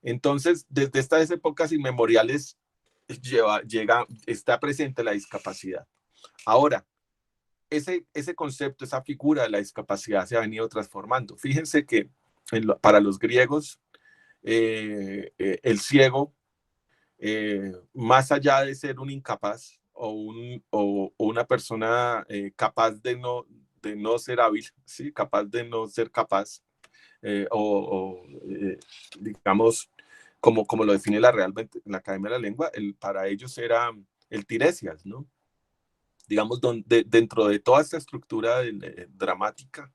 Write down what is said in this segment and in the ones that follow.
Entonces, desde estas épocas inmemoriales está presente la discapacidad. Ahora, ese concepto, esa figura de la discapacidad se ha venido transformando. Fíjense que para los griegos, el ciego, más allá de ser un incapaz o una persona capaz de no ser hábil, ¿sí? Capaz de no ser capaz, digamos, como lo define la Academia de la Lengua, para ellos era el tiresias, ¿no? Digamos, dentro de toda esta estructura dramática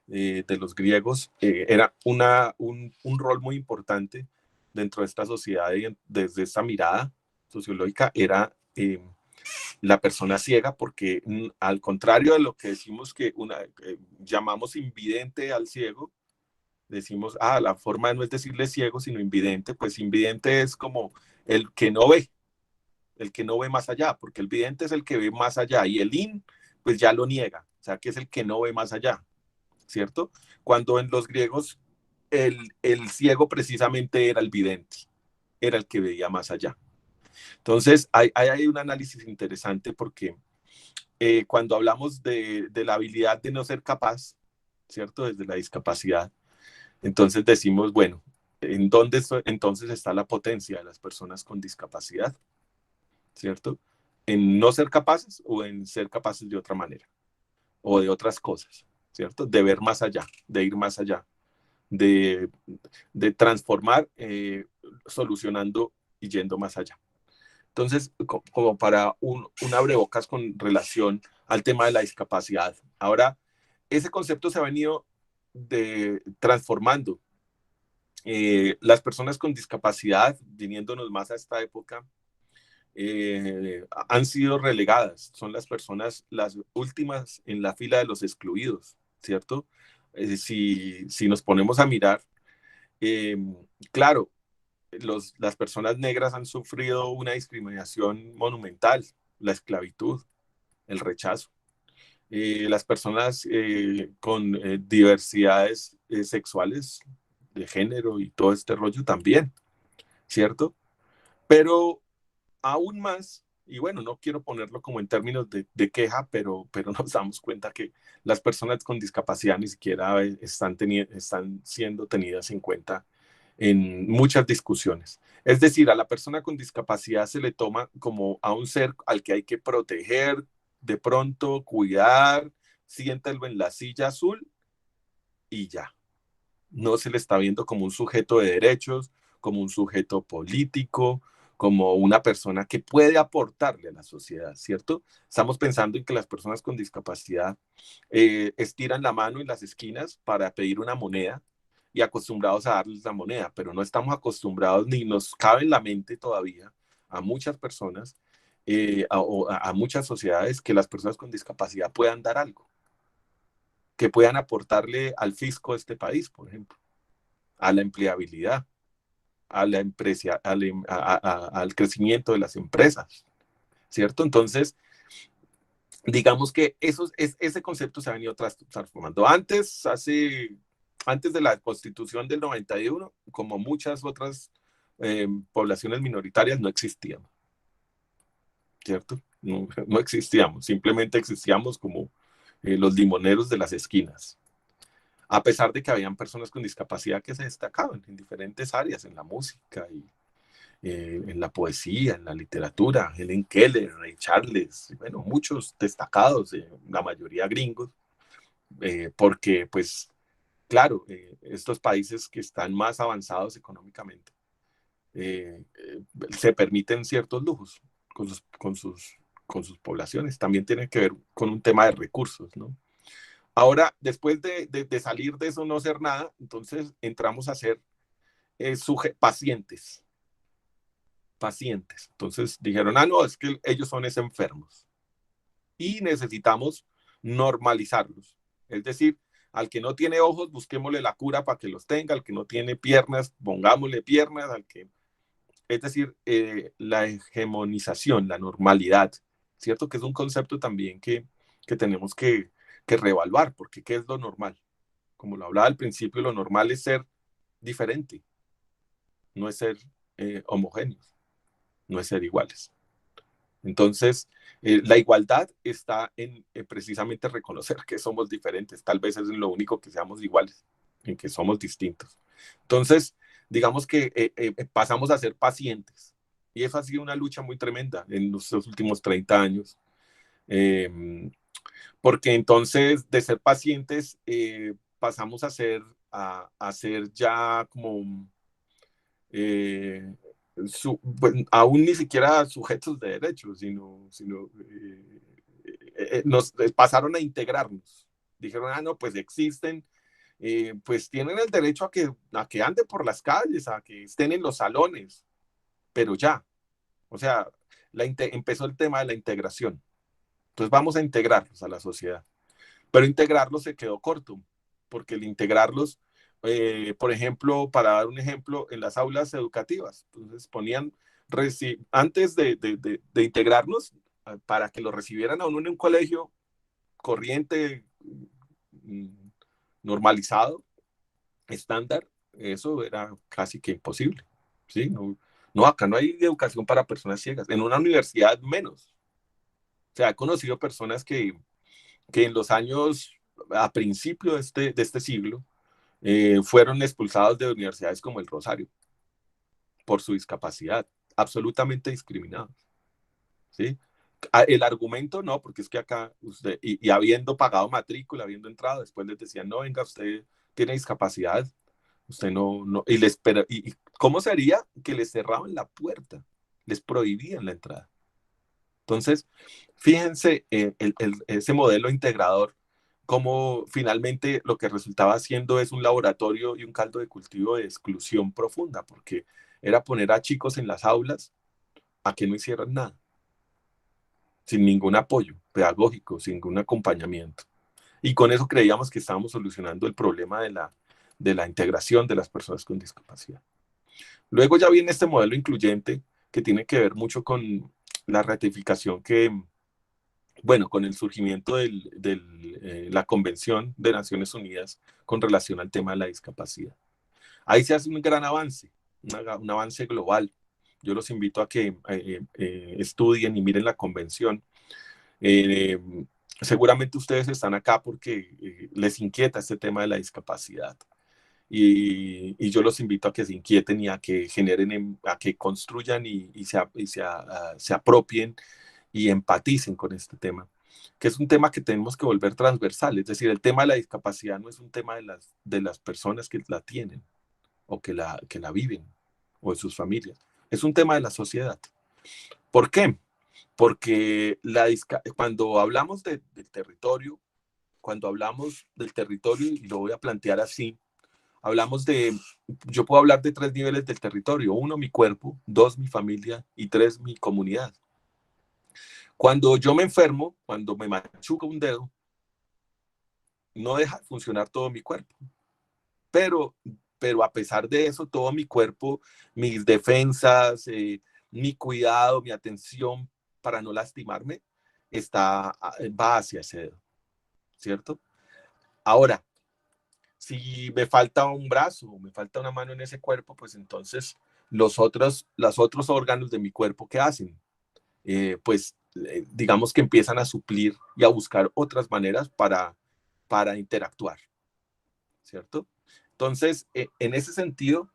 de los griegos, era un rol muy importante dentro de esta sociedad, desde esta mirada sociológica, era la persona ciega, porque al contrario de lo que decimos que llamamos invidente al ciego, decimos, la forma no es decirle ciego, sino invidente, pues invidente es como el que no ve, el que no ve más allá, porque el vidente es el que ve más allá y el pues ya lo niega, o sea, que es el que no ve más allá, ¿cierto? Cuando en los griegos el ciego precisamente era el vidente, era el que veía más allá. Entonces, hay un análisis interesante porque cuando hablamos de la habilidad de no ser capaz, ¿cierto? Desde la discapacidad, entonces decimos, bueno, ¿en dónde entonces está la potencia de las personas con discapacidad? ¿Cierto? En no ser capaces o en ser capaces de otra manera o de otras cosas, ¿cierto? De ver más allá, de ir más allá, de, de transformar, solucionando y yendo más allá. Entonces, como para un abrebocas con relación al tema de la discapacidad. Ahora, ese concepto se ha venido transformando. Las personas con discapacidad, viniéndonos más a esta época, han sido relegadas, son las personas las últimas en la fila de los excluidos, ¿cierto? Si nos ponemos a mirar, eh, claro, las personas negras han sufrido una discriminación monumental, la esclavitud, el rechazo. Las personas con diversidades sexuales, de género y todo este rollo también, ¿cierto? Pero aún más, y bueno, no quiero ponerlo como en términos queja, pero nos damos cuenta que las personas con discapacidad ni siquiera están siendo tenidas en cuenta en muchas discusiones. Es decir, a la persona con discapacidad se le toma como a un ser al que hay que proteger, de pronto cuidar, siéntalo en la silla azul y ya. No se le está viendo como un sujeto de derechos, como un sujeto político, como una persona que puede aportarle a la sociedad, ¿cierto? Estamos pensando en que las personas con discapacidad estiran la mano en las esquinas para pedir una moneda y acostumbrados a darles la moneda, pero no estamos acostumbrados ni nos cabe en la mente todavía a muchas personas, a muchas sociedades, que las personas con discapacidad puedan dar algo, que puedan aportarle al fisco de este país, por ejemplo, a la empleabilidad, a la empresa, al crecimiento de las empresas, ¿cierto? Entonces, digamos que ese concepto se ha venido transformando. Antes de la Constitución del 91, como muchas otras poblaciones minoritarias, no existían, ¿cierto? No existíamos, simplemente existíamos como los limoneros de las esquinas, a pesar de que habían personas con discapacidad que se destacaban en diferentes áreas, en la música y en la poesía, en la literatura, Helen Keller, Ray Charles, bueno, muchos destacados, la mayoría gringos, porque pues claro, estos países que están más avanzados económicamente se permiten ciertos lujos con sus poblaciones. También tiene que ver con un tema de recursos, ¿no? Ahora, después de salir de eso, no hacer nada, entonces entramos a ser pacientes. Pacientes. Entonces dijeron, no, es que ellos son enfermos y necesitamos normalizarlos. Es decir, al que no tiene ojos, busquémosle la cura para que los tenga, al que no tiene piernas, pongámosle piernas, es decir, la hegemonización, la normalidad, ¿cierto? Que es un concepto también que tenemos que reevaluar, porque ¿qué es lo normal? Como lo hablaba al principio, lo normal es ser diferente, no es ser homogéneos, no es ser iguales. Entonces, la igualdad está en precisamente reconocer que somos diferentes. Tal vez es lo único que seamos iguales, en que somos distintos. Entonces, digamos que pasamos a ser pacientes. Y eso ha sido una lucha muy tremenda en los últimos 30 años. Porque entonces de ser pacientes pasamos a ser ya como eh, pues, aún ni siquiera sujetos de derechos, nos pasaron a integrarnos. Dijeron, no, pues existen, pues tienen el derecho a que anden por las calles, a que estén en los salones, pero ya, o sea, empezó el tema de la integración. Entonces vamos a integrarlos a la sociedad. Pero integrarlos se quedó corto, porque el integrarlos, por ejemplo, para dar un ejemplo, en las aulas educativas, entonces ponían, antes de integrarnos, para que lo recibieran a uno en un colegio corriente, mm, normalizado, estándar, eso era casi que imposible. ¿Sí? No, no, acá no hay educación para personas ciegas, en una universidad menos. O sea, he conocido personas que en los años, a principio de este siglo, fueron expulsados de universidades como el Rosario por su discapacidad, absolutamente discriminados. ¿Sí? El argumento no, porque es que acá usted, y habiendo pagado matrícula, habiendo entrado, después les decían, no, venga, usted tiene discapacidad, usted no, y les, pero, y ¿cómo sería que les cerraban la puerta? Les prohibían la entrada. Entonces, fíjense ese modelo integrador, como finalmente lo que resultaba siendo es un laboratorio y un caldo de cultivo de exclusión profunda, porque era poner a chicos en las aulas a que no hicieran nada, sin ningún apoyo pedagógico, sin ningún acompañamiento. Y con eso creíamos que estábamos solucionando el problema de la integración de las personas con discapacidad. Luego ya viene este modelo incluyente que tiene que ver mucho con la ratificación bueno, con el surgimiento de la Convención de Naciones Unidas con relación al tema de la discapacidad. Ahí se hace un gran avance, un avance global. Yo los invito a que estudien y miren la convención. Eh, Seguramente ustedes están acá porque les inquieta este tema de la discapacidad. Y yo los invito a que se inquieten y a que generen, a que construyan se apropien y empaticen con este tema, que es un tema que tenemos que volver transversal. Es decir, el tema de la discapacidad no es un tema de las personas que la tienen o que la viven o de sus familias. Es un tema de la sociedad. ¿Por qué? Porque cuando hablamos del territorio, cuando hablamos del territorio, y lo voy a plantear así, hablamos yo puedo hablar de tres niveles del territorio. Uno, mi cuerpo; dos, mi familia; y tres, mi comunidad. Cuando yo me enfermo, cuando me machuca un dedo, no deja de funcionar todo mi cuerpo. Pero, pero a pesar de eso, todo mi cuerpo, mis defensas, mi cuidado, mi atención para no lastimarme, va hacia ese dedo, ¿cierto? Ahora, si me falta un brazo, me falta una mano en ese cuerpo, pues entonces los otros órganos de mi cuerpo, ¿qué hacen? Pues digamos que empiezan a suplir y a buscar otras maneras para interactuar, ¿cierto? Entonces, en ese sentido,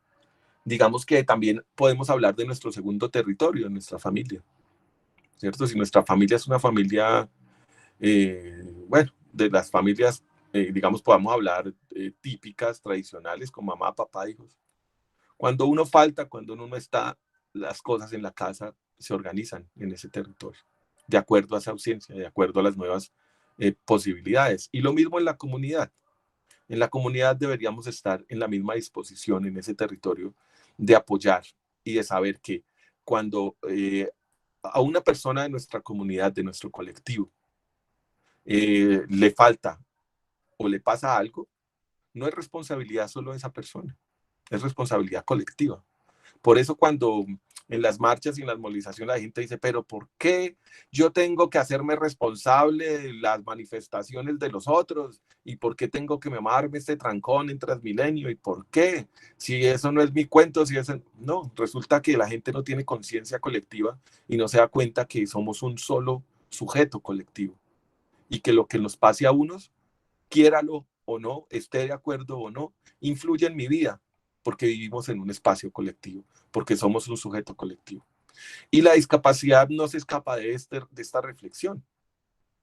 digamos que también podemos hablar de nuestro segundo territorio, de nuestra familia, ¿cierto? Si nuestra familia es una familia, bueno, de las familias, digamos, podamos hablar típicas, tradicionales, con mamá, papá, hijos. Cuando uno falta, cuando uno no está, las cosas en la casa se organizan en ese territorio, de acuerdo a esa ausencia, de acuerdo a las nuevas posibilidades. Y lo mismo en la comunidad. En la comunidad deberíamos estar en la misma disposición en ese territorio de apoyar y de saber que cuando a una persona de nuestra comunidad, de nuestro colectivo, le falta o le pasa algo, no es responsabilidad solo de esa persona, es responsabilidad colectiva. Por eso cuando en las marchas y en las movilizaciones la gente dice, pero ¿por qué yo tengo que hacerme responsable de las manifestaciones de los otros? ¿Y por qué tengo que mamarme este trancón en Transmilenio? ¿Y por qué? Si eso no es mi cuento, si eso... No, resulta que la gente no tiene conciencia colectiva y no se da cuenta que somos un solo sujeto colectivo y que lo que nos pase a unos, quiéralo o no, esté de acuerdo o no, influye en mi vida, porque vivimos en un espacio colectivo, porque somos un sujeto colectivo. Y la discapacidad no se escapa de esta reflexión,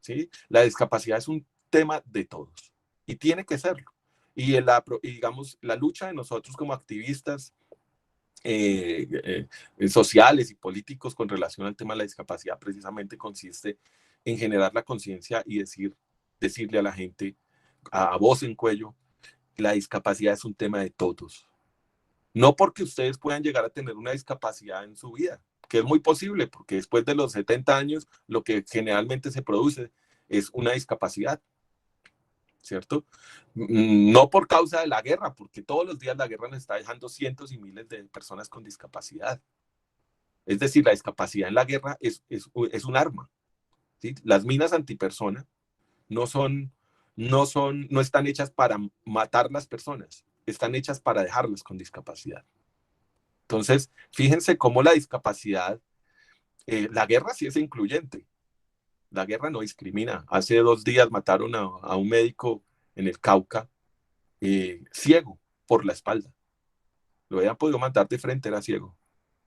¿sí? La discapacidad es un tema de todos y tiene que serlo. Digamos, la lucha de nosotros como activistas sociales y políticos con relación al tema de la discapacidad precisamente consiste en generar la conciencia y decirle a la gente a voz en cuello, la discapacidad es un tema de todos. No porque ustedes puedan llegar a tener una discapacidad en su vida, que es muy posible, porque después de los 70 años lo que generalmente se produce es una discapacidad, ¿cierto? No por causa de la guerra, porque todos los días la guerra nos está dejando cientos y miles de personas con discapacidad. Es decir, la discapacidad en la guerra es un arma, ¿sí? Las minas antipersona no son, no están hechas para matar las personas, están hechas para dejarlas con discapacidad. Entonces, fíjense cómo la discapacidad, la guerra sí es incluyente, la guerra no discrimina. Hace 2 días mataron a un médico en el Cauca ciego por la espalda. Lo habían podido matar de frente, era ciego,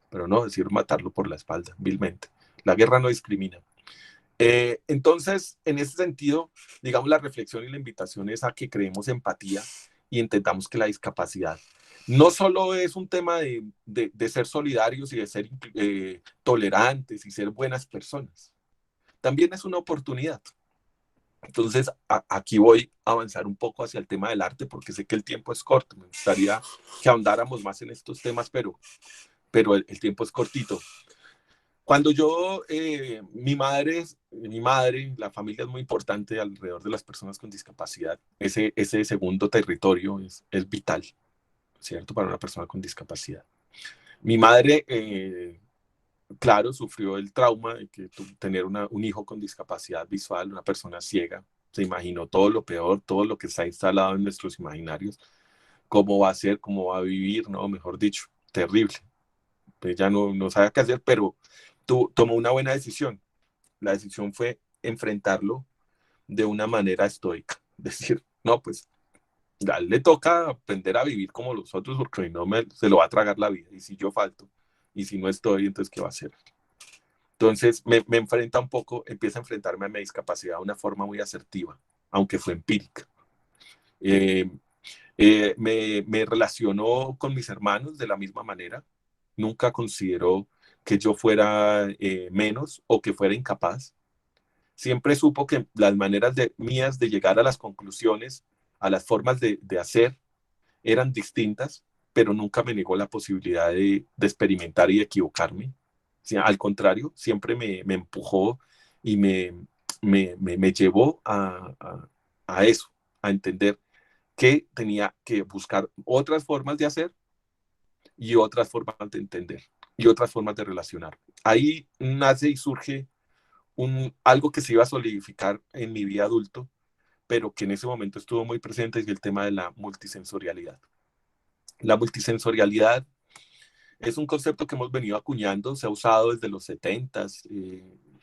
pero no, decir matarlo por la espalda, vilmente. La guerra no discrimina. Entonces, en ese sentido, digamos, la reflexión y la invitación es a que creemos empatía y entendamos que la discapacidad no solo es un tema de ser solidarios y de ser tolerantes y ser buenas personas, también es una oportunidad. Entonces, aquí voy a avanzar un poco hacia el tema del arte porque sé que el tiempo es corto. Me gustaría que ahondáramos más en estos temas, pero el tiempo es cortito. Cuando yo, mi madre, la familia es muy importante alrededor de las personas con discapacidad. Ese segundo territorio es vital, ¿cierto? Para una persona con discapacidad. Mi madre, claro, sufrió el trauma de que tener un hijo con discapacidad visual, una persona ciega. Se imaginó todo lo peor, todo lo que está instalado en nuestros imaginarios, cómo va a ser, cómo va a vivir, ¿no? Mejor dicho, terrible. Ella no sabe qué hacer, pero tomó una buena decisión. La decisión fue enfrentarlo de una manera estoica. Decir, no, pues a él le toca aprender a vivir como los otros porque no se lo va a tragar la vida. Y si yo falto, y si no estoy, entonces ¿qué va a hacer? Entonces me enfrenta un poco, empieza a enfrentarme a mi discapacidad de una forma muy asertiva, aunque fue empírica. Eh, me relacionó con mis hermanos de la misma manera. Nunca consideró que yo fuera menos o que fuera incapaz. Siempre supo que las maneras mías de llegar a las conclusiones, a las formas de hacer, eran distintas, pero nunca me negó la posibilidad de experimentar y de equivocarme. O sea, al contrario, siempre me empujó y me llevó a eso, a entender que tenía que buscar otras formas de hacer y otras formas de entender y otras formas de relacionar. Ahí nace y surge algo que se iba a solidificar en mi vida adulto, pero que en ese momento estuvo muy presente, es el tema de la multisensorialidad. La multisensorialidad es un concepto que hemos venido acuñando, se ha usado desde los 70s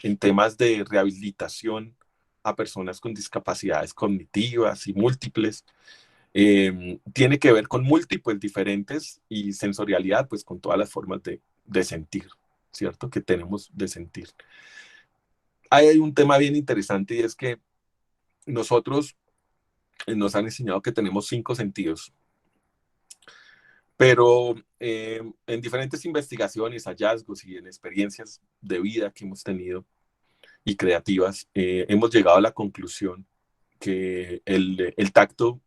en temas de rehabilitación a personas con discapacidades cognitivas y múltiples. Tiene que ver con múltiples diferentes y sensorialidad, pues con todas las formas de sentir, ¿cierto? Que tenemos de sentir. Hay un tema bien interesante y es que nosotros nos han enseñado que tenemos 5 sentidos, pero en diferentes investigaciones, hallazgos y en experiencias de vida que hemos tenido y creativas, hemos llegado a la conclusión que el tacto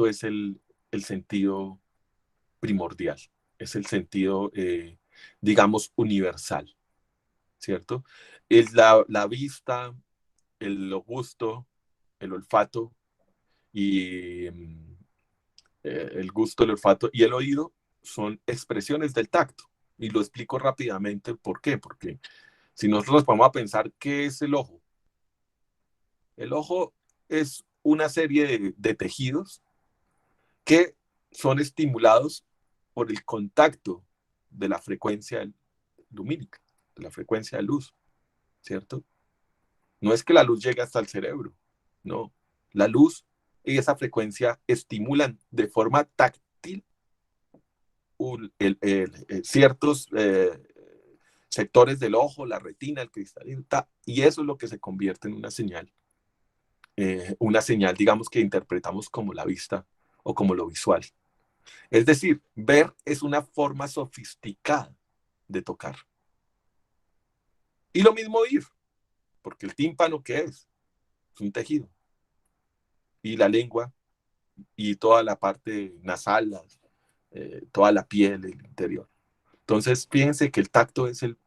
es el sentido primordial, es el sentido, digamos, universal, ¿cierto? Es la vista, el gusto, el olfato y el gusto, el olfato y el oído son expresiones del tacto. Y lo explico rápidamente. ¿Por qué? Porque si nosotros nos vamos a pensar, ¿qué es el ojo? El ojo es una serie de tejidos que son estimulados por el contacto de la frecuencia lumínica, de la frecuencia de luz, ¿cierto? No es que la luz llegue hasta el cerebro, no. La luz y esa frecuencia estimulan de forma táctil ciertos sectores del ojo, la retina, el cristalino, y eso es lo que se convierte en una señal, digamos, que interpretamos como la vista o como lo visual. Es decir, ver es una forma sofisticada de tocar. Y lo mismo oír, porque el tímpano, ¿qué es? Es un tejido. Y la lengua y toda la parte nasal, toda la piel, el interior. Entonces, fíjense que el tacto es el...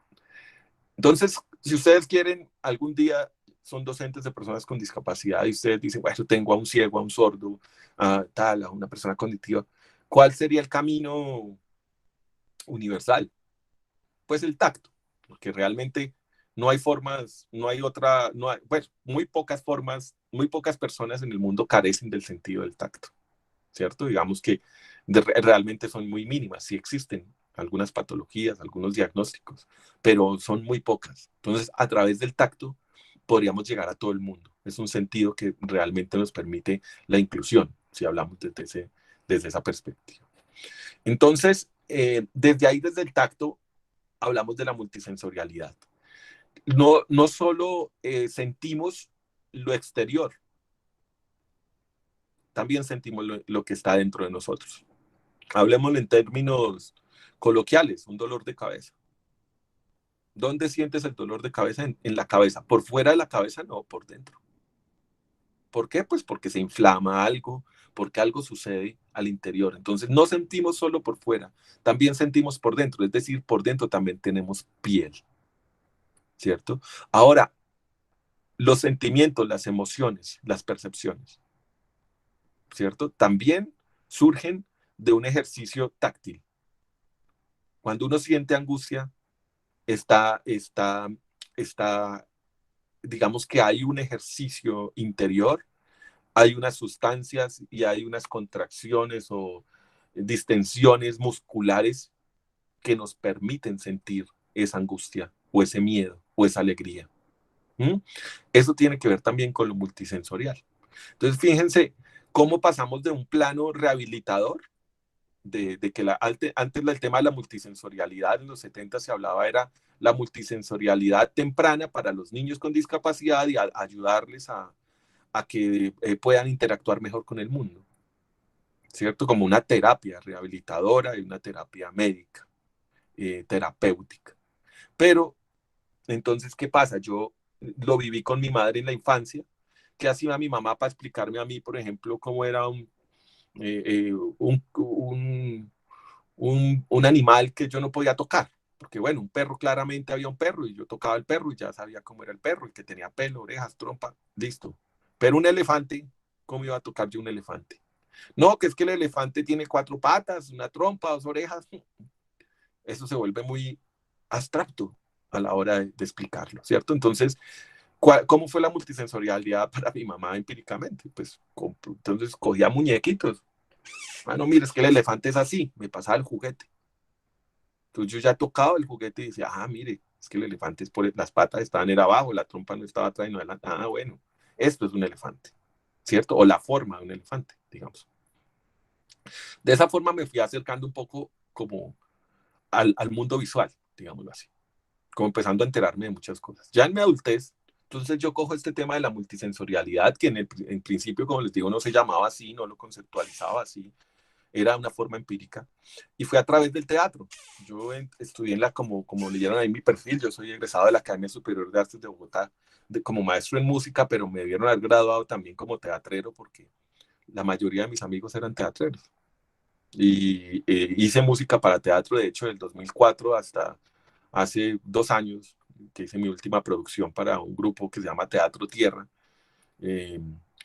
Entonces, si ustedes quieren, algún día son docentes de personas con discapacidad y ustedes dicen, bueno, tengo a un ciego, a un sordo, a una persona cognitiva, ¿cuál sería el camino universal? Pues el tacto, porque realmente no hay formas, no hay otra, no hay, bueno, muy pocas formas, muy pocas personas en el mundo carecen del sentido del tacto, ¿cierto? Digamos que realmente son muy mínimas, sí existen algunas patologías, algunos diagnósticos, pero son muy pocas. Entonces, a través del tacto podríamos llegar a todo el mundo. Es un sentido que realmente nos permite la inclusión, si hablamos desde esa perspectiva. Entonces, desde ahí, desde el tacto, hablamos de la multisensorialidad. No solo sentimos lo exterior, también sentimos lo que está dentro de nosotros. Hablemos en términos coloquiales, un dolor de cabeza. ¿Dónde sientes el dolor de cabeza? En la cabeza. ¿Por fuera de la cabeza? No, por dentro. ¿Por qué? Pues porque se inflama algo, porque algo sucede al interior. Entonces no sentimos solo por fuera, también sentimos por dentro. Es decir, por dentro también tenemos piel, ¿cierto? Ahora, los sentimientos, las emociones, las percepciones, ¿cierto? También surgen de un ejercicio táctil. Cuando uno siente angustia, está, está, está, digamos que hay un ejercicio interior, hay unas sustancias y hay unas contracciones o distensiones musculares que nos permiten sentir esa angustia o ese miedo o esa alegría. ¿Mm? Eso tiene que ver también con lo multisensorial. Entonces, fíjense cómo pasamos de un plano rehabilitador, de que antes el tema de la multisensorialidad en los 70 se hablaba, era la multisensorialidad temprana para los niños con discapacidad y ayudarles a que puedan interactuar mejor con el mundo, ¿cierto? Como una terapia rehabilitadora y una terapia médica, terapéutica. Pero, entonces, ¿qué pasa? Yo lo viví con mi madre en la infancia. ¿Qué hacía mi mamá para explicarme a mí, por ejemplo, cómo era eh, eh, un, un, un animal que yo no podía tocar? Porque bueno, un perro, claramente había un perro y yo tocaba el perro y ya sabía cómo era el perro, el que tenía pelo, orejas, trompa, listo. Pero un elefante, ¿cómo iba a tocar yo un elefante? No, que es que el elefante tiene 4 patas, una trompa, 2 orejas. Eso se vuelve muy abstracto a la hora de explicarlo, ¿cierto? Entonces, ¿cómo fue la multisensorialidad para mi mamá empíricamente? Pues entonces cogía muñequitos. Ah, no, mira, es que el elefante es así, me pasaba el juguete. Entonces yo ya tocaba el juguete y decía, ah, mire, es que el elefante es por las patas estaban era abajo, la trompa no estaba atrás y no adelante. Ah, bueno, esto es un elefante, ¿cierto? O la forma de un elefante, digamos. De esa forma me fui acercando un poco como al mundo visual, digámoslo así, como empezando a enterarme de muchas cosas. Ya en mi adultez, entonces yo cojo este tema de la multisensorialidad, que en principio, como les digo, no se llamaba así, no lo conceptualizaba así, era una forma empírica, y fue a través del teatro. Yo estudié como leyeron ahí mi perfil, yo soy egresado de la Academia Superior de Artes de Bogotá, como maestro en música, pero me dieron haber graduado también como teatrero, porque la mayoría de mis amigos eran teatreros. Y hice música para teatro, de hecho, del 2004 hasta hace 2 años, que hice mi última producción para un grupo que se llama Teatro Tierra. Eh,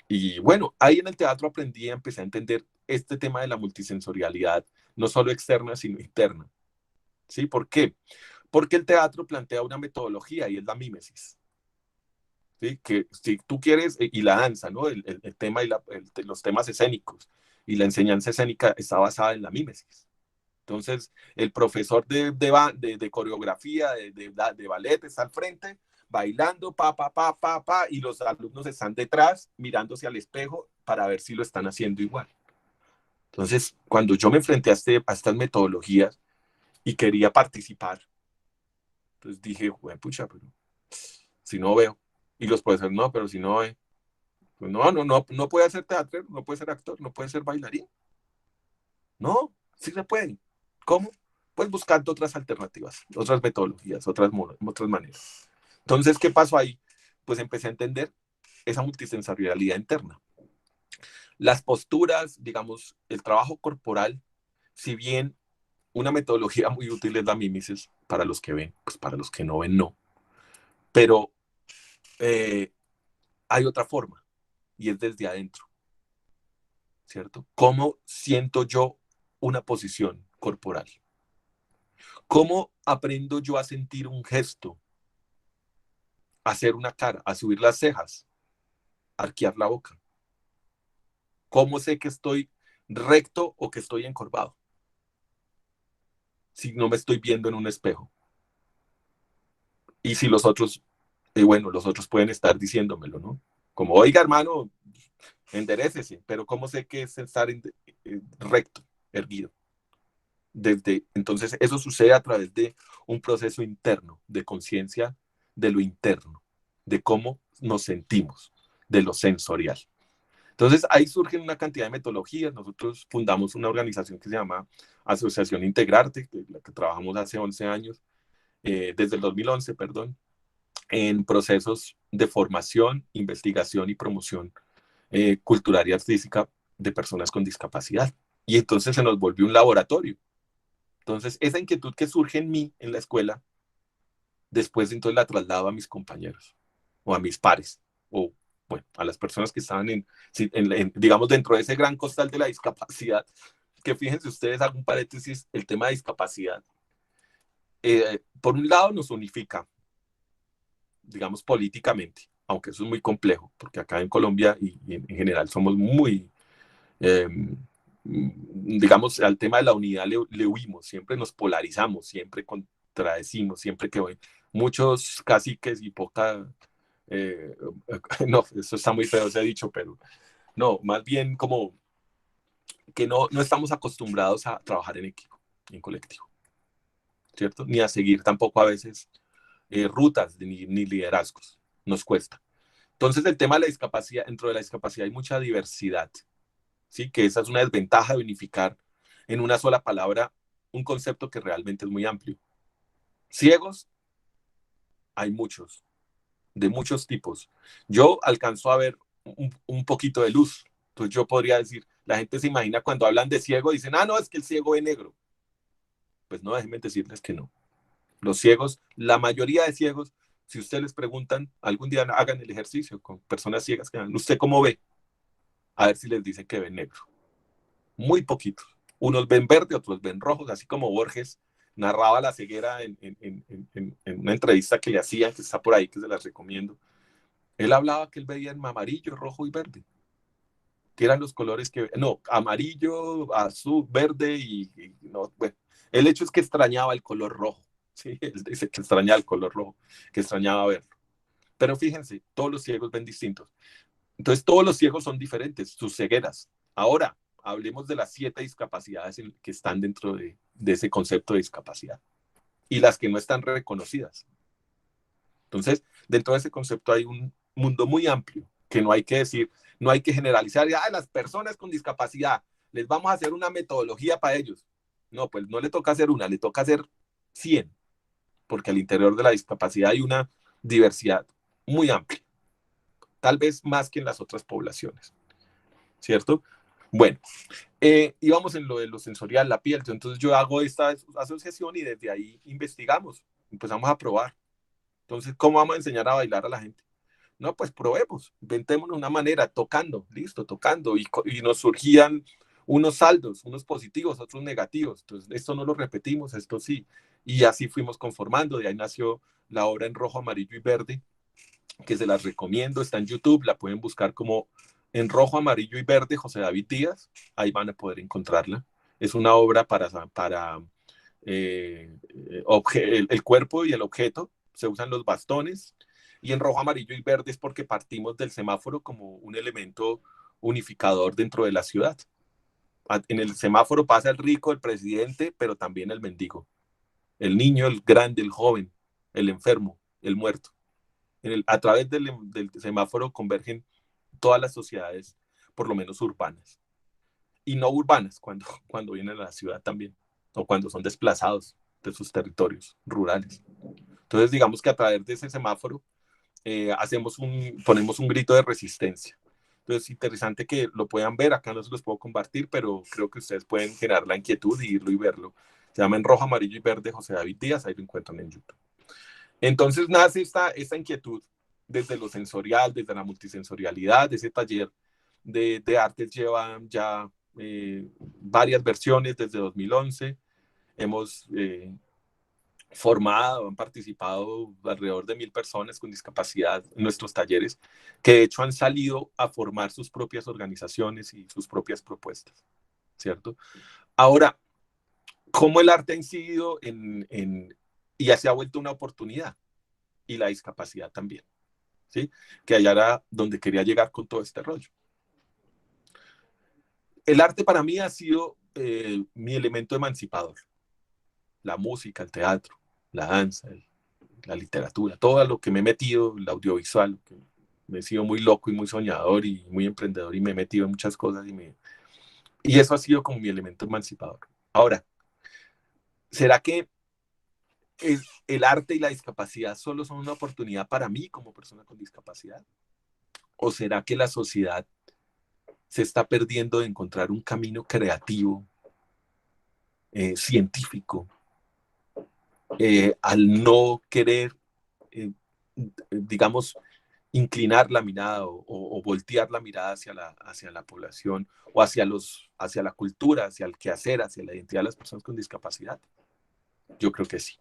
y bueno, ahí en el teatro aprendí, empecé a entender este tema de la multisensorialidad, no solo externa, sino interna. ¿Sí? ¿Por qué? Porque el teatro plantea una metodología y es la mímesis. ¿Sí? Que si tú quieres, y la danza, ¿no? El tema y los temas escénicos y la enseñanza escénica está basada en la mímesis. Entonces, el profesor de coreografía, de ballet está al frente, bailando, y los alumnos están detrás, mirándose al espejo para ver si lo están haciendo igual. Entonces, cuando yo me enfrenté a estas metodologías y quería participar, entonces dije, bueno, pucha, pero si no veo. Y los profesores, no, pero si no ve. Pues no puede ser teatro, no puede ser actor, no puede ser bailarín. No, sí se puede. ¿Cómo? Pues buscando otras alternativas, otras metodologías, otras maneras. Entonces, ¿qué pasó ahí? Pues empecé a entender esa multisensorialidad interna. Las posturas, digamos, el trabajo corporal, si bien una metodología muy útil es la mímesis para los que ven, pues para los que no ven, no. Pero hay otra forma y es desde adentro, ¿cierto? ¿Cómo siento yo una posición corporal? ¿Cómo aprendo yo a sentir un gesto, a hacer una cara, a subir las cejas, a arquear la boca? ¿Cómo sé que estoy recto o que estoy encorvado? Si no me estoy viendo en un espejo. Y si los otros, bueno, los otros pueden estar diciéndomelo, ¿no? Como, oiga, hermano, enderécese, pero ¿cómo sé que es estar recto, erguido? Entonces, eso sucede a través de un proceso interno de conciencia de lo interno, de cómo nos sentimos, de lo sensorial. Entonces, ahí surgen una cantidad de metodologías. Nosotros fundamos una organización que se llama Asociación Integrarte, que la que trabajamos hace 11 años, desde el 2011, perdón, en procesos de formación, investigación y promoción cultural y artística de personas con discapacidad. Y entonces se nos volvió un laboratorio. Entonces, esa inquietud que surge en mí en la escuela, después entonces la traslado a mis compañeros o a mis pares o, bueno, a las personas que estaban digamos, dentro de ese gran costal de la discapacidad, que fíjense ustedes, hago un paréntesis, el tema de discapacidad. Por un lado nos unifica, digamos, políticamente, aunque eso es muy complejo, porque acá en Colombia y en general somos muy, eh, digamos, al tema de la unidad le huimos, siempre nos polarizamos, siempre contradecimos, siempre que muchos caciques y poca, eh, no, eso está muy feo, se ha dicho, pero no, más bien como que no estamos acostumbrados a trabajar en equipo, en colectivo, ¿cierto? Ni a seguir tampoco a veces rutas ni liderazgos, nos cuesta. Entonces el tema de la discapacidad, dentro de la discapacidad hay mucha diversidad, ¿sí? Que esa es una desventaja de unificar en una sola palabra un concepto que realmente es muy amplio. Ciegos, hay muchos, de muchos tipos. Yo alcanzo a ver un poquito de luz. Entonces yo podría decir, la gente se imagina cuando hablan de ciego, dicen, no, es que el ciego ve negro. Pues no, déjenme decirles que no. Los ciegos, la mayoría de ciegos, si ustedes les preguntan, algún día hagan el ejercicio con personas ciegas que hagan, ¿usted cómo ve? A ver si les dicen que ven negro. Muy poquitos. Unos ven verde, otros ven rojos, así como Borges narraba la ceguera en una entrevista que le hacían, que está por ahí, que se las recomiendo. Él hablaba que él veía en amarillo, rojo y verde, que eran los colores que, no, amarillo, azul, verde y no, bueno, el hecho es que extrañaba el color rojo, ¿sí? Él dice que extrañaba el color rojo, que extrañaba verlo. Pero fíjense, todos los ciegos ven distintos. Entonces, todos los ciegos son diferentes, sus cegueras. Ahora, hablemos de las 7 discapacidades que están dentro de ese concepto de discapacidad y las que no están reconocidas. Entonces, dentro de ese concepto hay un mundo muy amplio que no hay que decir, no hay que generalizar, las personas con discapacidad, les vamos a hacer una metodología para ellos. No, pues no le toca hacer una, le toca hacer 100, porque al interior de la discapacidad hay una diversidad muy amplia, tal vez más que en las otras poblaciones, ¿cierto? Bueno, íbamos en lo de lo sensorial, la piel, entonces yo hago esta asociación y desde ahí investigamos, empezamos a probar. Entonces, ¿cómo vamos a enseñar a bailar a la gente? No, pues probemos, inventémonos una manera, tocando, listo, tocando, y nos surgían unos saldos, unos positivos, otros negativos. Entonces, esto no lo repetimos, esto sí. Y así fuimos conformando, de ahí nació la obra en rojo, amarillo y verde, que se las recomiendo, está en YouTube, la pueden buscar como en rojo, amarillo y verde, José David Díaz, ahí van a poder encontrarla. Es una obra para el cuerpo y el objeto, se usan los bastones, y en rojo, amarillo y verde es porque partimos del semáforo como un elemento unificador dentro de la ciudad. En el semáforo pasa el rico, el presidente, pero también el mendigo, el niño, el grande, el joven, el enfermo, el muerto. A través del semáforo convergen todas las sociedades, por lo menos urbanas, y no urbanas, cuando vienen a la ciudad también, o cuando son desplazados de sus territorios rurales. Entonces, digamos que a través de ese semáforo ponemos un grito de resistencia. Entonces, es interesante que lo puedan ver, acá no se los puedo compartir, pero creo que ustedes pueden generar la inquietud y irlo y verlo. Se llama En rojo, amarillo y verde, José David Díaz, ahí lo encuentran en YouTube. Entonces nace esta inquietud desde lo sensorial, desde la multisensorialidad. Ese taller de artes lleva ya varias versiones desde 2011. Hemos formado, han participado alrededor de 1,000 personas con discapacidad en nuestros talleres, que de hecho han salido a formar sus propias organizaciones y sus propias propuestas, ¿cierto? Ahora, ¿cómo el arte ha incidido y ya se ha vuelto una oportunidad? Y la discapacidad también, ¿sí? Que allá era donde quería llegar con todo este rollo. El arte para mí ha sido mi elemento emancipador. La música, el teatro, la danza, la literatura, todo lo que me he metido, el audiovisual, que me he sido muy loco y muy soñador y muy emprendedor y me he metido en muchas cosas y eso ha sido como mi elemento emancipador. Ahora, ¿será que el arte y la discapacidad solo son una oportunidad para mí como persona con discapacidad? ¿O será que la sociedad se está perdiendo de encontrar un camino creativo, científico, al no querer, digamos, inclinar la mirada o voltear la mirada hacia la población o hacia la cultura, hacia el quehacer, hacia la identidad de las personas con discapacidad? Yo creo que sí.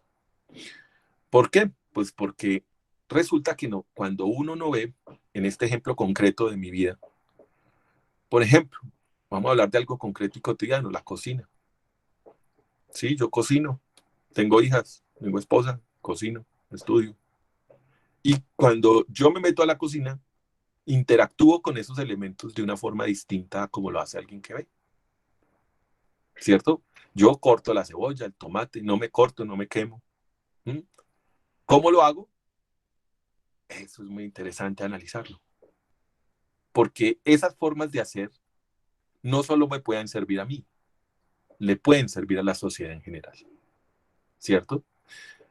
¿Por qué? Pues porque resulta que no, cuando uno no ve, en este ejemplo concreto de mi vida, por ejemplo, vamos a hablar de algo concreto y cotidiano, la cocina. Sí, yo cocino, tengo hijas, tengo esposa, cocino, estudio. Y cuando yo me meto a la cocina, interactúo con esos elementos de una forma distinta a como lo hace alguien que ve, ¿cierto? Yo corto la cebolla, el tomate, no me corto, no me quemo. ¿Mm? ¿Cómo lo hago? Eso es muy interesante analizarlo, porque esas formas de hacer no solo me pueden servir a mí, le pueden servir a la sociedad en general, ¿cierto?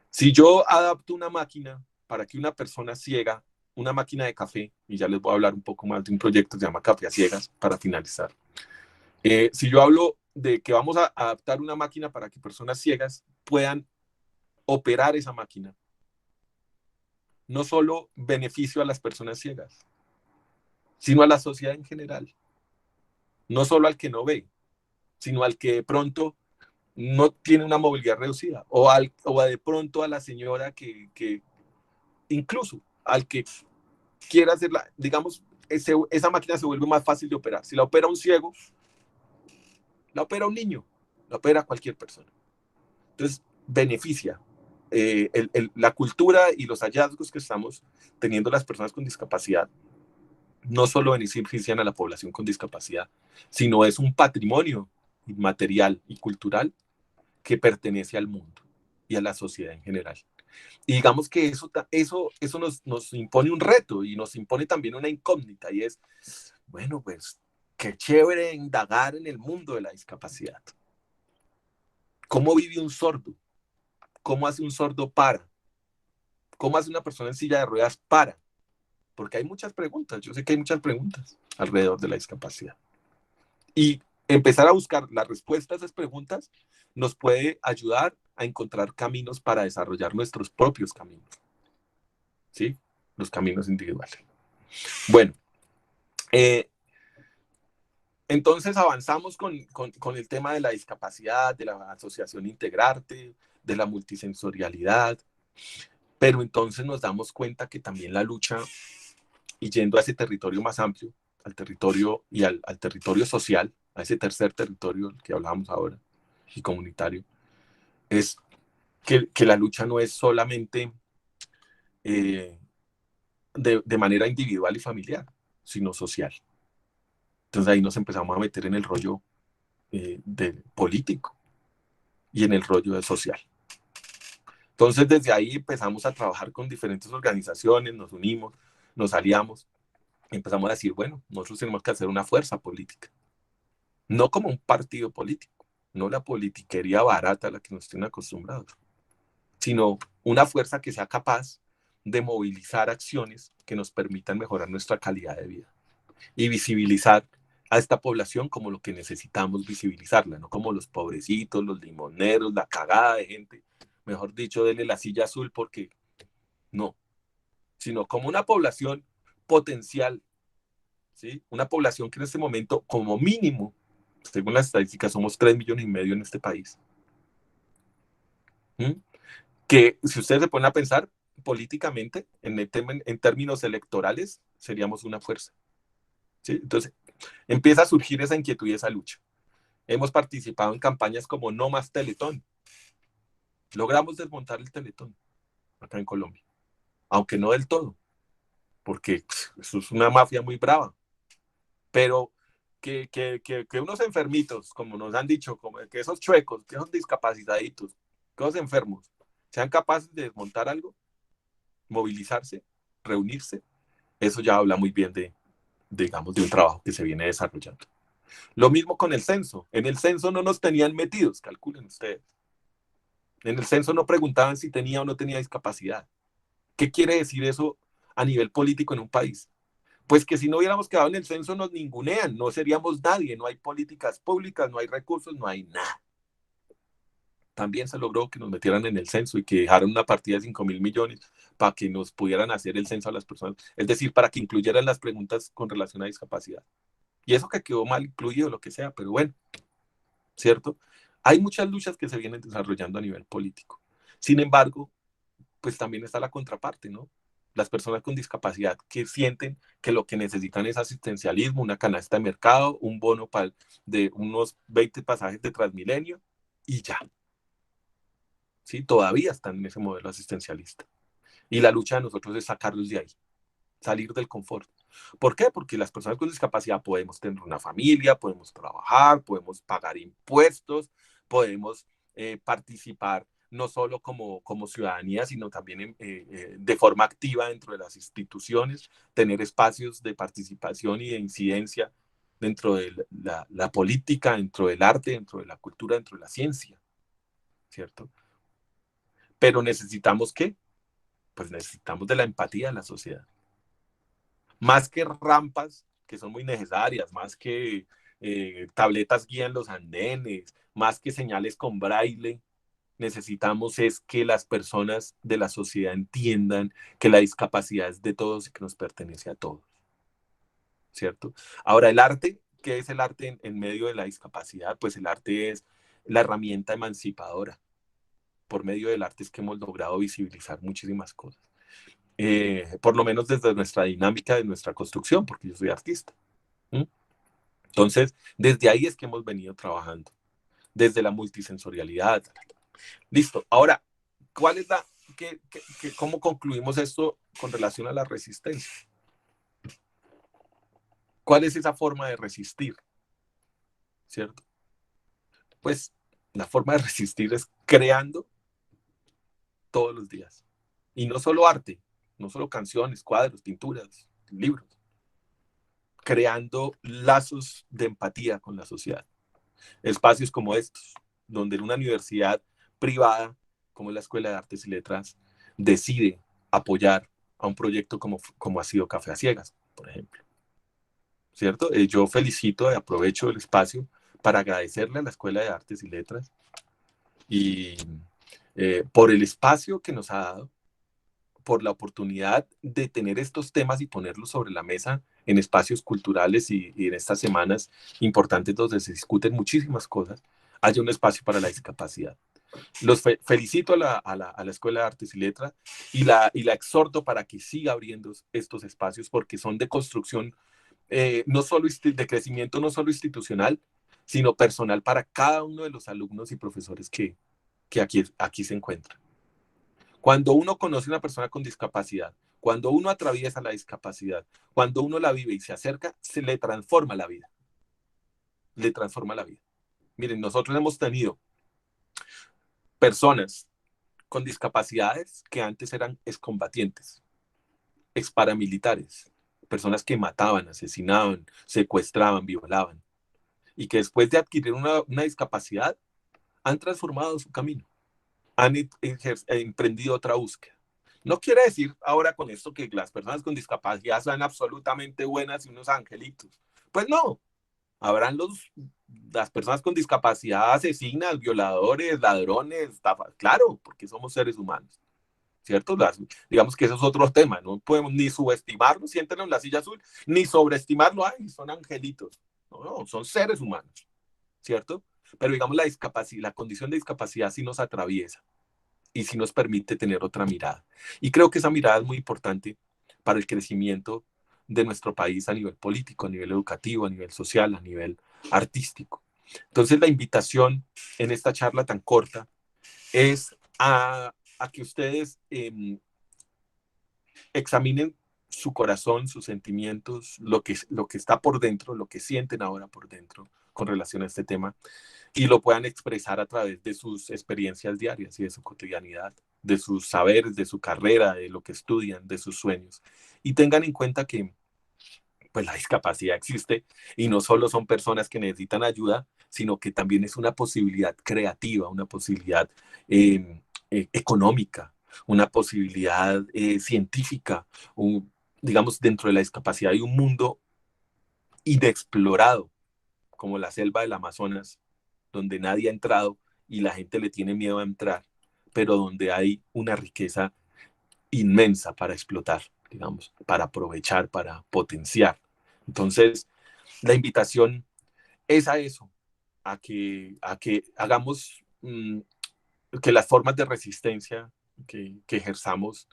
Si yo adapto una máquina para que una persona ciega, una máquina de café, y ya les voy a hablar un poco más de un proyecto que se llama Café a Ciegas para finalizar. Si yo hablo de que vamos a adaptar una máquina para que personas ciegas puedan operar esa máquina, no solo beneficio a las personas ciegas, sino a la sociedad en general. No solo al que no ve, sino al que de pronto no tiene una movilidad reducida, o de pronto a la señora que incluso al que quiera hacerla, digamos, esa máquina se vuelve más fácil de operar. Si la opera un ciego, la opera un niño, la opera cualquier persona. Entonces, beneficia. La cultura y los hallazgos que estamos teniendo las personas con discapacidad no solo benefician a la población con discapacidad, sino es un patrimonio material y cultural que pertenece al mundo y a la sociedad en general. Y digamos que eso nos impone un reto y nos impone también una incógnita y es, bueno, pues qué chévere indagar en el mundo de la discapacidad. ¿Cómo vive un sordo? ¿Cómo hace un sordo para? ¿Cómo hace una persona en silla de ruedas para? Porque hay muchas preguntas, yo sé que hay muchas preguntas alrededor de la discapacidad. Y empezar a buscar la respuesta a esas preguntas nos puede ayudar a encontrar caminos para desarrollar nuestros propios caminos, ¿sí? Los caminos individuales. Bueno, Entonces avanzamos con el tema de la discapacidad, de la asociación Integrarte, de la multisensorialidad, pero entonces nos damos cuenta que también la lucha, y yendo a ese territorio más amplio, al territorio y al territorio social, a ese tercer territorio del que hablábamos ahora, y comunitario, es que la lucha no es solamente eh, de manera individual y familiar, sino social. Entonces ahí nos empezamos a meter en el rollo de político y en el rollo de social. Entonces desde ahí empezamos a trabajar con diferentes organizaciones, nos unimos, nos aliamos, y empezamos a decir, bueno, nosotros tenemos que hacer una fuerza política, no como un partido político, no la politiquería barata a la que nos tienen acostumbrados, sino una fuerza que sea capaz de movilizar acciones que nos permitan mejorar nuestra calidad de vida y visibilizar a esta población como lo que necesitamos visibilizarla, no como los pobrecitos, los limoneros, la cagada de gente, mejor dicho, denle la silla azul porque no, sino como una población potencial, ¿sí? Una población que en este momento, como mínimo, según las estadísticas, somos 3,5 millones en este país. ¿Mm? Que si ustedes se ponen a pensar políticamente, en términos electorales, seríamos una fuerza. ¿Sí? Entonces, empieza a surgir esa inquietud y esa lucha. Hemos participado en campañas como No Más Teletón. Logramos desmontar el Teletón acá en Colombia, aunque no del todo, porque eso es una mafia muy brava. Pero que unos enfermitos, como nos han dicho, como que esos chuecos, que esos discapacitaditos, que esos enfermos, sean capaces de desmontar algo, movilizarse, reunirse, eso ya habla muy bien digamos, de un trabajo que se viene desarrollando. Lo mismo con el censo. En el censo no nos tenían metidos, calculen ustedes. En el censo no preguntaban si tenía o no tenía discapacidad. ¿Qué quiere decir eso a nivel político en un país? Pues que si no hubiéramos quedado en el censo nos ningunean, no seríamos nadie, no hay políticas públicas, no hay recursos, no hay nada. También se logró que nos metieran en el censo y que dejaran una partida de 5.000 millones para que nos pudieran hacer el censo a las personas, es decir, para que incluyeran las preguntas con relación a discapacidad. Y eso que quedó mal incluido, lo que sea, pero bueno, ¿cierto? Hay muchas luchas que se vienen desarrollando a nivel político. Sin embargo, pues también está la contraparte, ¿no? Las personas con discapacidad que sienten que lo que necesitan es asistencialismo, una canasta de mercado, un bono de unos 20 pasajes de Transmilenio y ya. ¿Sí? Todavía están en ese modelo asistencialista. Y la lucha de nosotros es sacarlos de ahí, salir del confort. ¿Por qué? Porque las personas con discapacidad podemos tener una familia, podemos trabajar, podemos pagar impuestos, podemos participar no solo como ciudadanía, sino también de forma activa dentro de las instituciones, tener espacios de participación y de incidencia dentro de la política, dentro del arte, dentro de la cultura, dentro de la ciencia, ¿cierto? Pero necesitamos ¿qué? Pues necesitamos de la empatía de la sociedad. Más que rampas, que son muy necesarias, más que tabletas guía en los andenes, más que señales con braille, necesitamos es que las personas de la sociedad entiendan que la discapacidad es de todos y que nos pertenece a todos, ¿cierto? Ahora, el arte, ¿qué es el arte en medio de la discapacidad? Pues el arte es la herramienta emancipadora. Por medio del arte es que hemos logrado visibilizar muchísimas cosas. Por lo menos desde nuestra dinámica de nuestra construcción, porque yo soy artista. ¿Mm? Entonces, desde ahí es que hemos venido trabajando, desde la multisensorialidad. Listo. Ahora, ¿cuál es cómo concluimos esto con relación a la resistencia? ¿Cuál es esa forma de resistir? ¿Cierto? Pues la forma de resistir es creando todos los días. Y no solo arte, no solo canciones, cuadros, pinturas, libros, creando lazos de empatía con la sociedad. Espacios como estos, donde una universidad privada, como la Escuela de Artes y Letras, decide apoyar a un proyecto como ha sido Café a Ciegas, por ejemplo. ¿Cierto? Yo felicito y aprovecho el espacio para agradecerle a la Escuela de Artes y Letras y por el espacio que nos ha dado, por la oportunidad de tener estos temas y ponerlos sobre la mesa en espacios culturales y en estas semanas importantes donde se discuten muchísimas cosas, haya un espacio para la discapacidad. Los felicito a la Escuela de Artes y Letras y la exhorto para que siga abriendo estos espacios porque son de construcción, no solo de crecimiento, no solo institucional, sino personal para cada uno de los alumnos y profesores que aquí se encuentran. Cuando uno conoce a una persona con discapacidad, cuando uno atraviesa la discapacidad, cuando uno la vive y se acerca, se le transforma la vida. Le transforma la vida. Miren, nosotros hemos tenido personas con discapacidades que antes eran excombatientes, exparamilitares, personas que mataban, asesinaban, secuestraban, violaban, y que después de adquirir una discapacidad han transformado su camino, han emprendido otra búsqueda. No quiere decir ahora con esto que las personas con discapacidad sean absolutamente buenas y unos angelitos. Pues no, habrán las personas con discapacidad asesinas, violadores, ladrones, estafas, claro, porque somos seres humanos, ¿cierto? Digamos que eso es otro tema, no podemos ni subestimarlo, siéntenlo en la silla azul, ni sobreestimarlo, ay, son angelitos. No, no, son seres humanos, ¿cierto? Pero digamos la discapacidad, la condición de discapacidad sí nos atraviesa y sí nos permite tener otra mirada. Y creo que esa mirada es muy importante para el crecimiento de nuestro país a nivel político, a nivel educativo, a nivel social, a nivel artístico. Entonces la invitación en esta charla tan corta es a que ustedes examinen su corazón, sus sentimientos, lo que está por dentro, lo que sienten ahora por dentro con relación a este tema y lo puedan expresar a través de sus experiencias diarias y de su cotidianidad, de sus saberes, de su carrera, de lo que estudian, de sus sueños. Y tengan en cuenta que pues la discapacidad existe y no solo son personas que necesitan ayuda, sino que también es una posibilidad creativa, una posibilidad económica, una posibilidad científica. Digamos, dentro de la discapacidad hay un mundo inexplorado, como la selva del Amazonas, donde nadie ha entrado y la gente le tiene miedo a entrar, pero donde hay una riqueza inmensa para explotar, digamos, para aprovechar, para potenciar. Entonces, la invitación es a eso, a que hagamos que las formas de resistencia que ejerzamos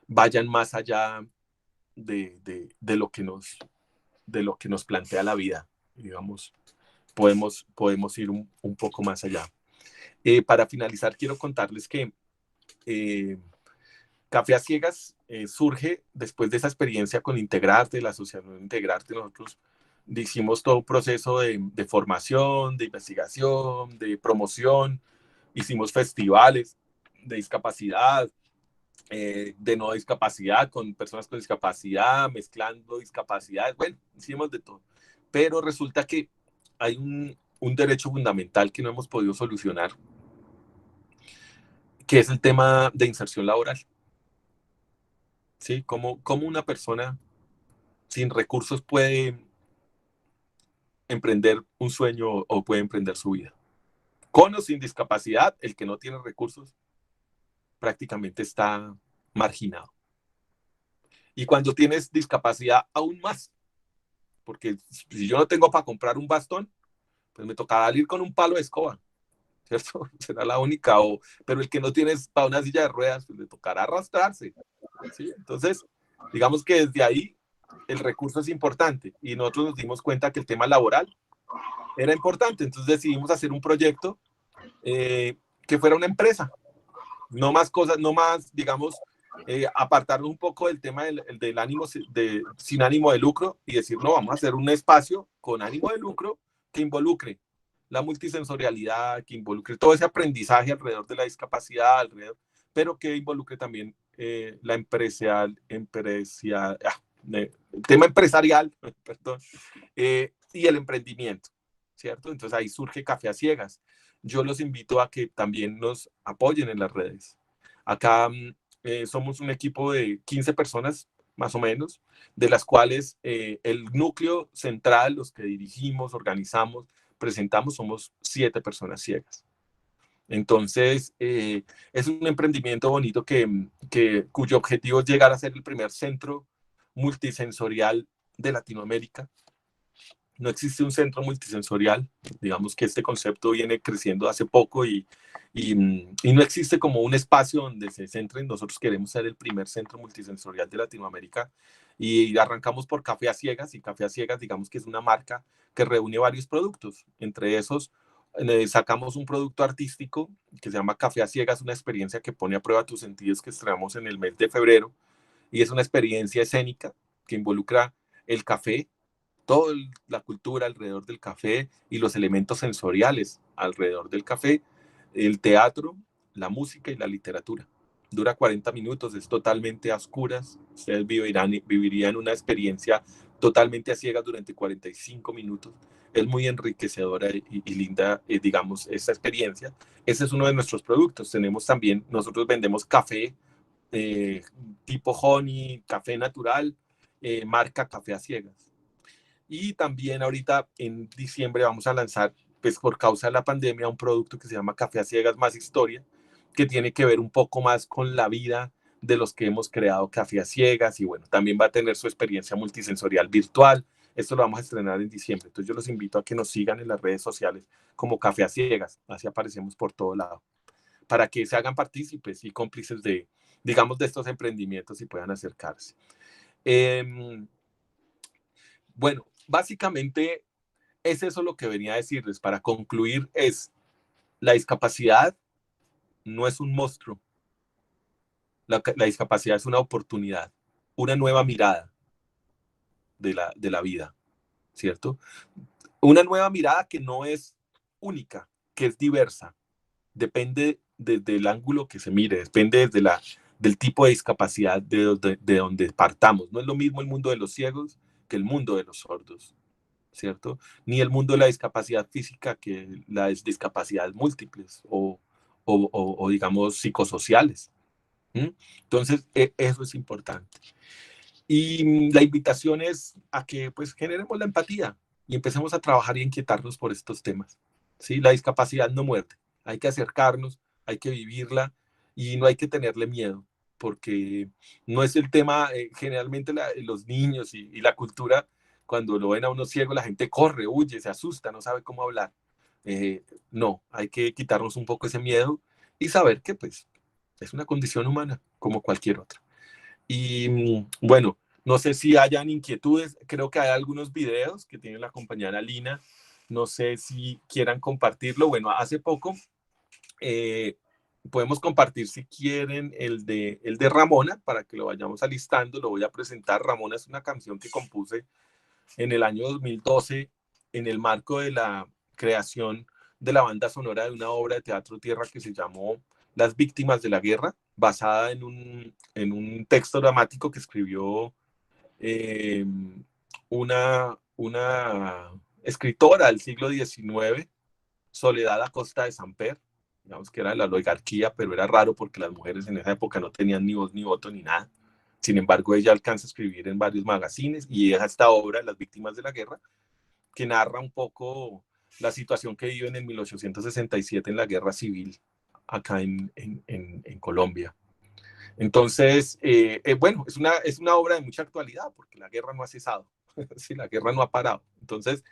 vayan más allá de lo que nos plantea la vida, digamos, podemos ir un poco más allá. Para finalizar, quiero contarles que Café a Ciegas surge después de esa experiencia con Integrarte, la asociación Integrarte. Nosotros hicimos todo un proceso de formación, de investigación, de promoción, hicimos festivales de discapacidad, de no discapacidad, con personas con discapacidad, mezclando discapacidades, bueno, hicimos de todo. Pero resulta que hay un derecho fundamental que no hemos podido solucionar, que es el tema de inserción laboral. ¿Sí? Cómo una persona sin recursos puede emprender un sueño o puede emprender su vida. Con o sin discapacidad, el que no tiene recursos prácticamente está marginado. Y cuando tienes discapacidad, aún más. Porque si yo no tengo para comprar un bastón, pues me tocará salir con un palo de escoba, ¿cierto? Será la única. Pero el que no tiene para una silla de ruedas, pues le tocará arrastrarse, ¿sí? Entonces, digamos que desde ahí el recurso es importante. Y nosotros nos dimos cuenta que el tema laboral era importante. Entonces decidimos hacer un proyecto que fuera una empresa. No más cosas, no más, digamos, apartarnos un poco del tema del ánimo sin ánimo de lucro y decir, no, vamos a hacer un espacio con ánimo de lucro que involucre la multisensorialidad, que involucre todo ese aprendizaje alrededor de la discapacidad, pero que involucre también la el tema empresarial, perdón, y el emprendimiento, ¿cierto? Entonces ahí surge Café a Ciegas. Yo los invito a que también nos apoyen en las redes. Acá somos un equipo de 15 personas, más o menos, de las cuales el núcleo central, los que dirigimos, organizamos, presentamos, somos 7 personas ciegas. Entonces, es un emprendimiento bonito cuyo objetivo es llegar a ser el primer centro multisensorial de Latinoamérica. No existe un centro multisensorial, digamos que este concepto viene creciendo hace poco y no existe como un espacio donde se centren. Nosotros queremos ser el primer centro multisensorial de Latinoamérica y arrancamos por Café a Ciegas, y Café a Ciegas digamos que es una marca que reúne varios productos. Entre esos sacamos un producto artístico que se llama Café a Ciegas, una experiencia que pone a prueba tus sentidos, que estrenamos en el mes de febrero, y es una experiencia escénica que involucra el café, toda la cultura alrededor del café y los elementos sensoriales alrededor del café, el teatro, la música y la literatura. Dura 40 minutos, es totalmente a oscuras. Ustedes vivirían una experiencia totalmente a ciegas durante 45 minutos. Es muy enriquecedora y linda, digamos, esta experiencia. Ese es uno de nuestros productos. Tenemos también, nosotros vendemos café tipo honey, café natural, marca Café a Ciegas. Y también ahorita en diciembre vamos a lanzar, pues por causa de la pandemia, un producto que se llama Café a Ciegas más Historia, que tiene que ver un poco más con la vida de los que hemos creado Café a Ciegas, y bueno, también va a tener su experiencia multisensorial virtual. Esto lo vamos a estrenar en diciembre. Entonces yo los invito a que nos sigan en las redes sociales como Café a Ciegas, así aparecemos por todo lado, para que se hagan partícipes y cómplices de, digamos, de estos emprendimientos y puedan acercarse. Eh, bueno, básicamente es eso lo que venía a decirles. Para concluir, es la discapacidad no es un monstruo. La discapacidad es una oportunidad, una nueva mirada de la vida, ¿cierto? Una nueva mirada que no es única, que es diversa. Depende desde el ángulo que se mire, depende del tipo de discapacidad de donde partamos. No es lo mismo el mundo de los ciegos que el mundo de los sordos, ¿cierto? Ni el mundo de la discapacidad física que las discapacidades múltiples o digamos, psicosociales. ¿Mm? Entonces, eso es importante. Y la invitación es a que pues generemos la empatía y empecemos a trabajar y a inquietarnos por estos temas. ¿Sí? La discapacidad no muerde. Hay que acercarnos, hay que vivirla y no hay que tenerle miedo, porque no es el tema, generalmente los niños y la cultura, cuando lo ven a uno ciego, la gente corre, huye, se asusta, no sabe cómo hablar. No, hay que quitarnos un poco ese miedo y saber que pues es una condición humana como cualquier otra. Y bueno, no sé si hayan inquietudes, creo que hay algunos videos que tiene la compañera Lina, no sé si quieran compartirlo. Bueno, hace poco eh, podemos compartir si quieren el de Ramona para que lo vayamos alistando, lo voy a presentar. Ramona es una canción que compuse en el año 2012 en el marco de la creación de la banda sonora de una obra de teatro tierra que se llamó Las Víctimas de la Guerra, basada en un texto dramático que escribió eh, una escritora del siglo XIX, Soledad Acosta de Samper, digamos que era de la oligarquía, pero era raro porque las mujeres en esa época no tenían ni voz ni voto ni nada. Sin embargo, ella alcanza a escribir en varios magazines y deja esta obra, Las Víctimas de la Guerra, que narra un poco la situación que viven en 1867 en la guerra civil acá en Colombia. Entonces, bueno, es una obra de mucha actualidad porque la guerra no ha cesado, sí, la guerra no ha parado. Entonces,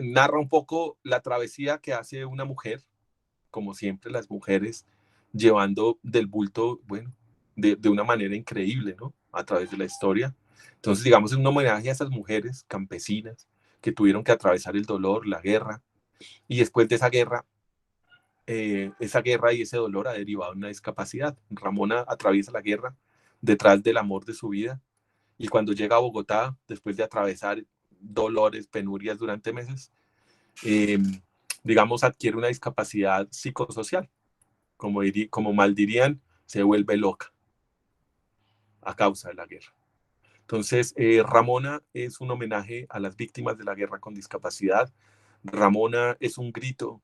narra un poco la travesía que hace una mujer, como siempre las mujeres, llevando del bulto, bueno, de una manera increíble, ¿no? A través de la historia. Entonces, digamos, es un homenaje a esas mujeres campesinas que tuvieron que atravesar el dolor, la guerra, y después de esa guerra y ese dolor ha derivado en una discapacidad. Ramona atraviesa la guerra detrás del amor de su vida y cuando llega a Bogotá, después de atravesar dolores, penurias durante meses, eh, digamos, adquiere una discapacidad psicosocial. Como mal dirían, se vuelve loca a causa de la guerra. Entonces, Ramona es un homenaje a las víctimas de la guerra con discapacidad. Ramona es un grito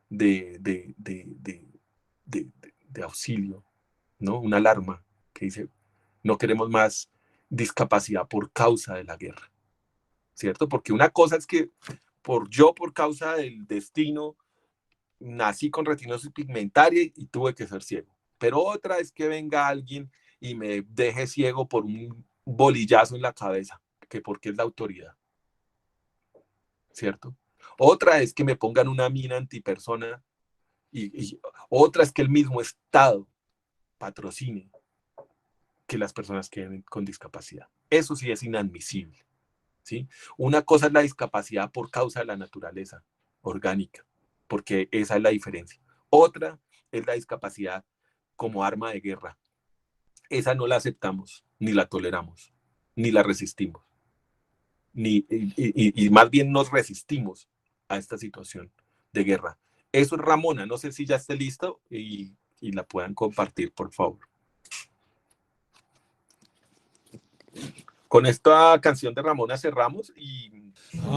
de, de, de, de, de auxilio, ¿no? Una alarma que dice, no queremos más discapacidad por causa de la guerra, ¿cierto? Porque una cosa es que por causa del destino, nací con retinosis pigmentaria y tuve que ser ciego. Pero otra es que venga alguien y me deje ciego por un bolillazo en la cabeza, que porque es la autoridad, ¿cierto? Otra es que me pongan una mina antipersona y otra es que el mismo Estado patrocine que las personas queden con discapacidad. Eso sí es inadmisible, ¿sí? Una cosa es la discapacidad por causa de la naturaleza orgánica, porque esa es la diferencia. Otra es la discapacidad como arma de guerra. Esa no la aceptamos, ni la toleramos, ni la resistimos, y más bien nos resistimos a esta situación de guerra. Eso es Ramona, no sé si ya esté listo y la puedan compartir, por favor. Con esta canción de Ramona cerramos y...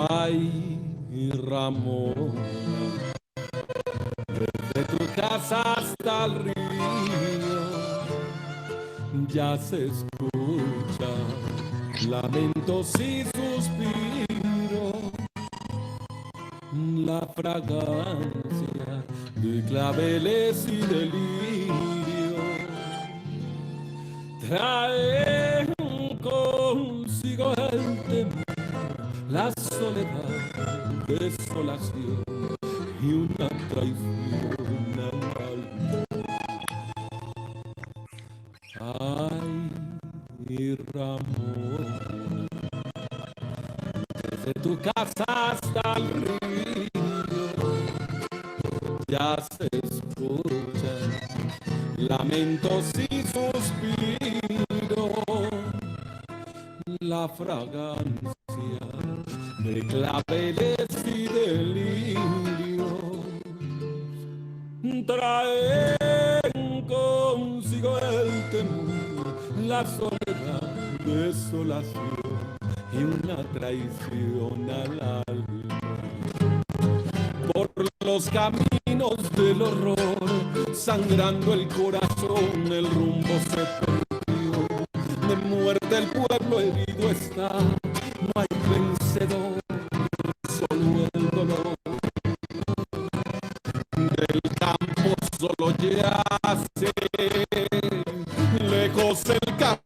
Ay, Ramona, desde tu casa hasta el río ya se escucha lamentos y suspiros, la fragancia de claveles y delirio trae consigo el temor, la soledad, desolación y una traición al alma. Ay, Ramón, desde tu casa hasta el río ya se escuchan lamentos y suspiros, la fragancia de claveles y delirios traen consigo el temor, la soledad, desolación y una traición al alma. Por los caminos del horror, sangrando el corazón, el rumbo se perdió. De muerte el pueblo herido está, no hay vencedor, solo el dolor. Del campo solo yace, lejos el campo,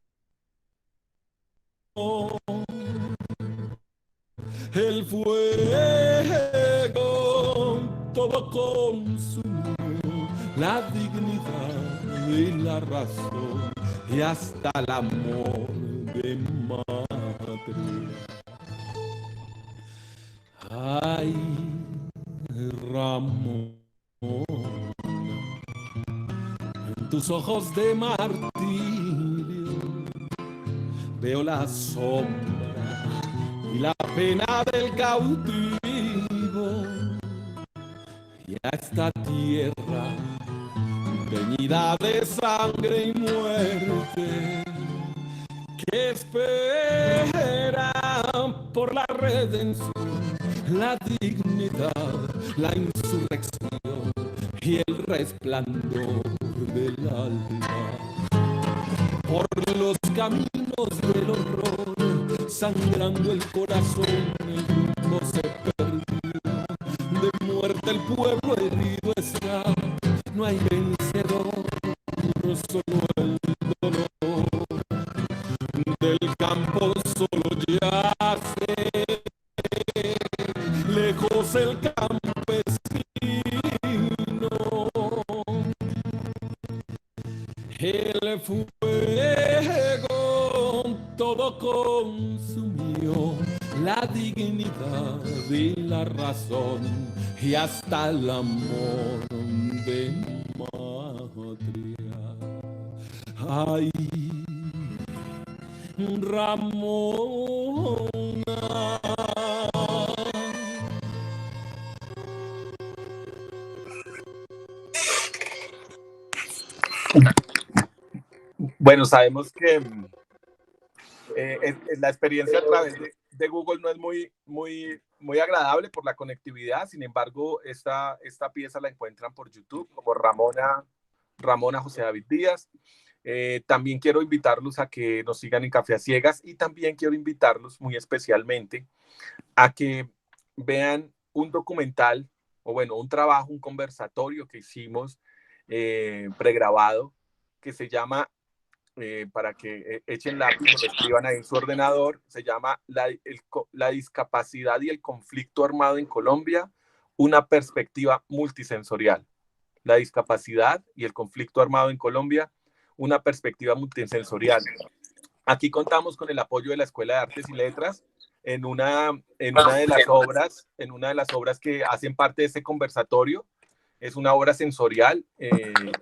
el fuego todo consumió, la dignidad y la razón y hasta el amor de madre. Ay, Ramón, en tus ojos de martirio veo la sombra y la pena del cautivo, y a esta tierra teñida de sangre y muerte que espera por la redención, la dignidad, la insurrección y el resplandor del alma. Por los caminos del horror, sangrando el corazón, el rumbo se perdió. De muerte el pueblo herido está, no hay vencedor, solo el dolor. Del campo solo yace, lejos el campesino, el fuego todo consumió, la dignidad y la razón y hasta el amor de matria. Ay, Ramona. Bueno, sabemos que la experiencia a través de Google no es muy agradable por la conectividad. Sin embargo, esta pieza la encuentran por YouTube como Ramona José David Díaz. También quiero invitarlos a que nos sigan en Café a Ciegas y también quiero invitarlos muy especialmente a que vean un documental o bueno, un trabajo, un conversatorio que hicimos pregrabado, que se llama, para que echen lápiz o lo escriban ahí en su ordenador, se llama la discapacidad y el conflicto armado en Colombia, una perspectiva multisensorial. La discapacidad y el conflicto armado en Colombia, una perspectiva multisensorial. Aquí contamos con el apoyo de la Escuela de Artes y Letras en una de las obras que hacen parte de este conversatorio. Es una obra sensorial,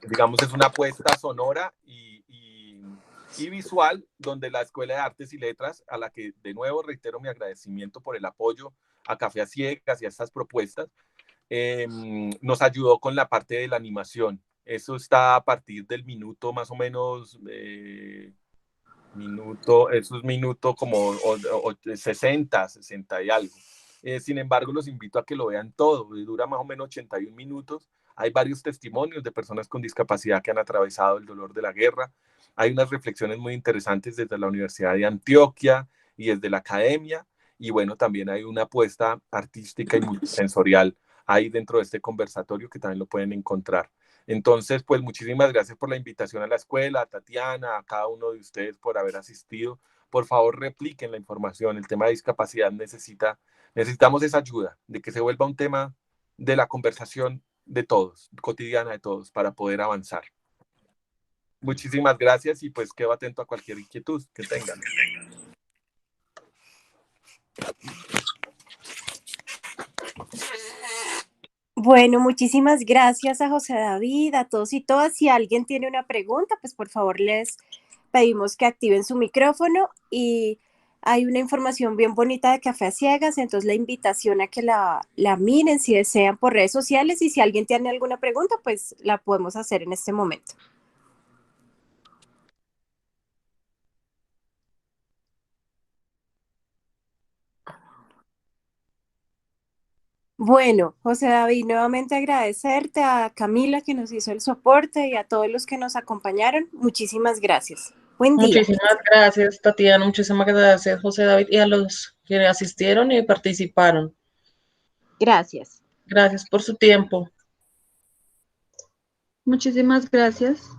digamos, es una apuesta sonora y visual, donde la Escuela de Artes y Letras, a la que de nuevo reitero mi agradecimiento por el apoyo a Café a Ciegas y a estas propuestas, nos ayudó con la parte de la animación. Eso está a partir del minuto más o menos, eso es minuto como 60, 60 y algo. Sin embargo, los invito a que lo vean todo. Dura más o menos 81 minutos. Hay varios testimonios de personas con discapacidad que han atravesado el dolor de la guerra. Hay unas reflexiones muy interesantes desde la Universidad de Antioquia y desde la academia. Y bueno, también hay una apuesta artística y multisensorial ahí dentro de este conversatorio que también lo pueden encontrar. Entonces, pues muchísimas gracias por la invitación a la escuela, a Tatiana, a cada uno de ustedes por haber asistido. Por favor, repliquen la información. El tema de discapacidad necesitamos esa ayuda, de que se vuelva un tema de la conversación de todos, cotidiana de todos, para poder avanzar. Muchísimas gracias y pues quedo atento a cualquier inquietud que tengan. Bueno, muchísimas gracias a José David, a todos y todas. Si alguien tiene una pregunta, pues por favor les pedimos que activen su micrófono y hay una información bien bonita de Café a Ciegas, entonces la invitación a que la miren si desean por redes sociales y si alguien tiene alguna pregunta, pues la podemos hacer en este momento. Bueno, José David, nuevamente agradecerte a Camila que nos hizo el soporte y a todos los que nos acompañaron. Muchísimas gracias. Buen día. Muchísimas gracias, Tatiana. Muchísimas gracias, José David, y a los que asistieron y participaron. Gracias. Gracias por su tiempo. Muchísimas gracias.